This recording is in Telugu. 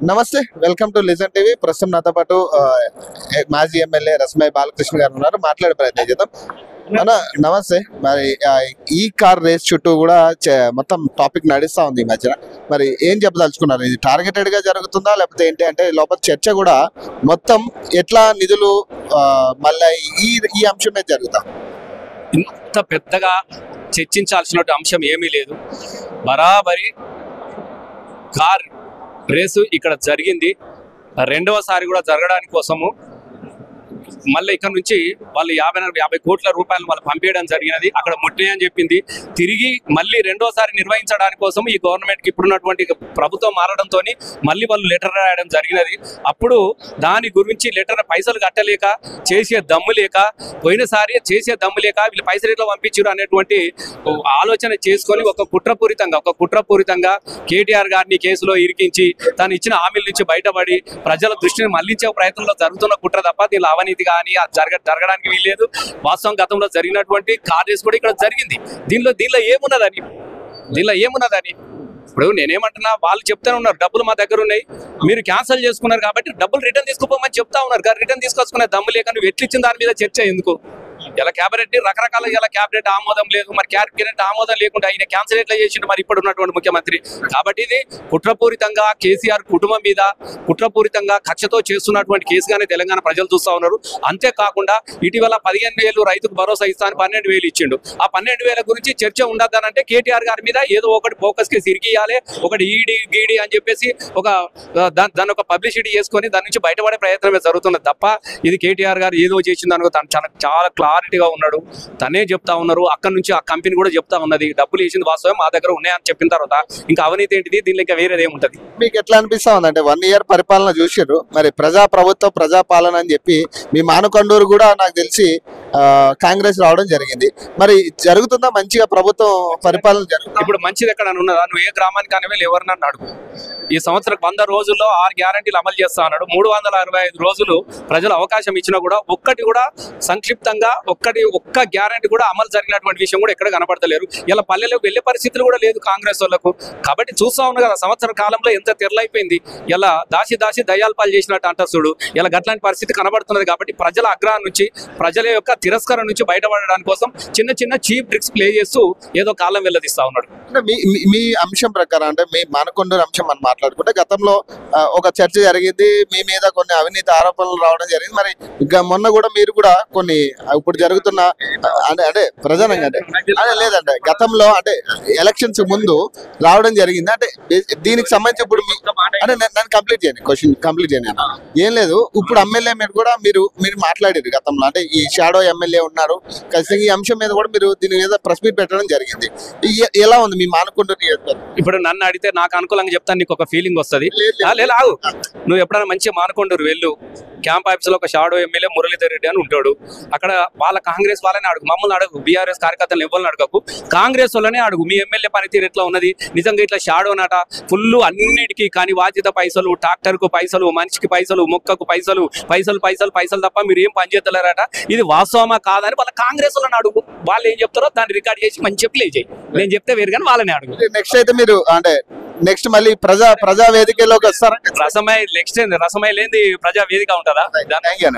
నమస్తే, వెల్కమ్ టు లిజన్ టీవీ. ప్రస్తుతం నాతో పాటు మాజీ ఎమ్మెల్యే రసమై బాలకృష్ణ గారు ఉన్నారు. మాట్లాడే ప్రయత్నం చేద్దాం. నమస్తే. మరి ఈ కార్ రేస్ చుట్టూ కూడా మొత్తం టాపిక్ నడుస్తా ఉంది ఈ మధ్యన. మరి ఏం చెప్పదలుచుకున్నారు? ఇది టార్గెటెడ్ గా జరుగుతుందా లేకపోతే ఏంటి అంటే లోపల చర్చ కూడా మొత్తం ఎట్లా నిధులు మళ్ళీ ఈ అంశం మీద జరుగుతా? ఇంత పెద్దగా చర్చించాల్సిన అంశం ఏమీ లేదు. బరాబరి కార్ రేసు ఇక్కడ జరిగింది. రెండవసారి కూడా జరగడానికి కోసము మళ్ళీ ఇక్కడ నుంచి వాళ్ళు 50 కోట్ల రూపాయలు వాళ్ళు పంపించడం జరిగినది. అక్కడ ముట్టినాయని చెప్పింది. తిరిగి మళ్ళీ రెండోసారి నిర్వహించడానికి కోసం ఈ గవర్నమెంట్కి ఇప్పుడున్నటువంటి ప్రభుత్వం మారడంతో మళ్ళీ వాళ్ళు లెటర్ రాయడం జరిగినది. అప్పుడు దాని గురించి లెటర్ పైసలు కట్టలేక చేసే దమ్ము లేక పోయినసారి చేసే దమ్ము లేక వీళ్ళు పైసలు ఎట్లా పంపించారు అనేటువంటి ఆలోచన చేసుకొని ఒక కుట్రపూరితంగా కేటీఆర్ గారిని కేసులో ఇరికించి తను ఇచ్చిన హామీల నుంచి బయటపడి ప్రజల దృష్టిని మళ్లించే ప్రయత్నంలో జరుగుతున్న కుట్ర తప్ప దీనిలో అవినీతి కానీ జరగడానికి వీల్లేదు. వాస్తవం గతంలో జరిగినటువంటి కార్ రేస్ కూడా ఇక్కడ జరిగింది. దీనిలో ఏమున్నదని ఇప్పుడు నేనేమంటున్నా, వాళ్ళు చెప్తానే ఉన్నారు డబ్బులు మా దగ్గర ఉన్నాయి, మీరు క్యాన్సిల్ చేసుకున్నారు కాబట్టి డబ్బులు రిటర్న్ తీసుకోపోమని చెప్తా ఉన్నారు. రిటర్న్ తీసుకొచ్చుకునే దమ్ము లేక నువ్వు ఎట్లిచ్చిన దాని మీద చర్చ ఎందుకు? ఇలా క్యాబినెట్ రకరకాల ఇలా క్యాబినెట్ ఆమోదం లేదు, మరి క్యాబినెట్ ఆమోదం లేకుండా ఆయన క్యాన్సిల్ ఎట్లా చేసిండు మరి ఇప్పుడు ఉన్నటువంటి ముఖ్యమంత్రి? కాబట్టి ఇది కుట్రపూరితంగా కేసీఆర్ కుటుంబం మీద కుట్రపూరితంగా కక్షతో చేస్తున్నటువంటి కేసుగానే తెలంగాణ ప్రజలు చూస్తా ఉన్నారు. అంతేకాకుండా ఇటీవల 15,000 రైతుకు భరోసా ఇస్తాను 12,000 ఇచ్చిండు. ఆ 12,000 గురించి చర్చ ఉండద్దనంటే కేటీఆర్ గారి మీద ఏదో ఒకటి ఫోకస్ కి సిరికియాలి, ఒకటి ఈడీ అని చెప్పేసి దాన్ని ఒక పబ్లిసిటీ చేసుకొని దాని నుంచి బయటపడే ప్రయత్నమే జరుగుతున్నది తప్ప ఇది కేటీఆర్ గారు ఏదో చేసిందనుకో తను చాలా క్లారిటీగా ఉన్నాడు. తనే చెప్తా ఉన్నారు. అక్కడ నుంచి ఆ కంపెనీ కూడా చెప్తా ఉన్నది డబ్బులు వేసింది వాస్తవం మా దగ్గర ఉన్నాయని చెప్పిన తర్వాత ఇంకా అవినీతి ఏంటిది? దీనిలో ఇంకా వేరేది ఏముంటది? మీకు ఎట్లా అనిపిస్తా ఉందంటే 1 year పరిపాలన చూసిర్రు, మరి ప్రజాపాలన అని చెప్పి మీ మానకొండూరు కూడా నాకు తెలిసి కాంగ్రెస్ రావడం జరిగింది. మరి జరుగుతుందా మంచిగా ప్రభుత్వం పరిపాలన జరుగుతుంది? ఇప్పుడు మంచిది ఎక్కడ ఉన్నదా? నువ్వు ఏ గ్రామానికి అనేవి ఎవరినన్నా అడుగు. ఈ సంవత్సరం 100 రోజుల్లో 6 గ్యారంటీలు అమలు చేస్తా అన్నాడు. 365 రోజులు ప్రజలు అవకాశం ఇచ్చినా కూడా ఒక్కటి కూడా సంక్షిప్తంగా ఒక్క గ్యారంటీ కూడా అమలు జరిగినటువంటి విషయం కూడా ఎక్కడ కనపడతలేరు. ఇలా పల్లెలకు వెళ్లే పరిస్థితులు కూడా లేదు కాంగ్రెస్ వాళ్ళకు. కాబట్టి చూస్తా ఉన్నా కదా సంవత్సర కాలంలో ఎంత తెరలైపోయింది. ఇలా దాసి దయ్యాల పాలు చేసినట్టు అంటారు చూడు. ఇలా గట్లాంటి పరిస్థితి కనబడుతున్నది. కాబట్టి ప్రజల ఆగ్రహం నుంచి ప్రజల యొక్క తిరస్కారం నుంచి బయటపడడానికి కోసం చిన్న చీప్ ట్రిక్స్ ప్లే చేస్తూ ఏదో కాలం వెళ్ళదిస్తా ఉన్నాడు. మీ అంశం ప్రకారం అంటే మీ మానకొండూరు అంశం మనం మాట్లాడుకుంటే గతంలో ఒక చర్చ జరిగింది, మీ మీద కొన్ని అవినీతి ఆరోపణలు రావడం జరిగింది. మరి మొన్న కూడా మీరు కూడా కొన్ని ఇప్పుడు జరుగుతున్న అంటే ప్రధానంగా అంటే లేదంటే గతంలో అంటే ఎలక్షన్స్ ముందు రావడం జరిగింది. అంటే దీనికి సంబంధించి ఇప్పుడు అంటే నన్ను క్వశ్చన్ కంప్లీట్ చేయను. ఏం లేదు, ఇప్పుడు ఎమ్మెల్యే మీద కూడా మీరు మాట్లాడారు గతంలో. అంటే ఈ షాడో ఎమ్మెల్యే ఉన్నారు, ఖచ్చితంగా ఈ అంశం మీద కూడా మీరు దీని మీద ప్రెస్ మీట్ పెట్టడం జరిగింది. ఎలా ఉంది మీ మానకొండూరు నియోజకవర్గం? ఇప్పుడు నన్ను అడిగితే నాకు అనుకూలంగా చెప్తాను, నీకు ఒక ఫీలింగ్ వస్తుంది. లేదు, నువ్వు ఎప్పుడైనా మంచిగా మానకొండూరు వెళ్ళు. క్యాంప్ ఆఫీస్ లో ఒక షాడో ఎమ్మెల్యే మురళీధర్ రెడ్డి అని ఉంటాడు. అక్కడ వాళ్ళ కాంగ్రెస్ వాళ్ళని అడుగు, మమ్మల్ని అడుగు, బీఆర్ఎస్ కార్యకర్తలు ఎవరిని అడగకు, కాంగ్రెస్ వాళ్ళనే అడుగు. మీ ఎమ్మెల్యే పనితీరు ఎట్లా ఉన్నది? నిజంగా ఇట్లా షాడో నాట ఫుల్ అన్నిటికీ కానీ వాజిత పైసలు, ట్రాక్టర్ కు పైసలు, మనిషికి పైసలు, మొక్కకు పైసలు తప్ప మీరు ఏం పని చేస్తలేరట. ఇది వాస్తవమా కాదని వాళ్ళ కాంగ్రెస్ వాళ్ళని అడుగు. వాళ్ళు ఏం చెప్తారో దాన్ని రికార్డ్ చేసి మంచి ప్లే చేయి. నేను చెప్తే వేరు కానీ వాళ్ళని అడుగు. నెక్స్ట్ అయితే మీరు అంటే నెక్స్ట్ మళ్ళీ ప్రజా వేదికలోకి వస్తారా? రసమై లేనిది ప్రజా వేదిక ఉంటుందా? Thank you.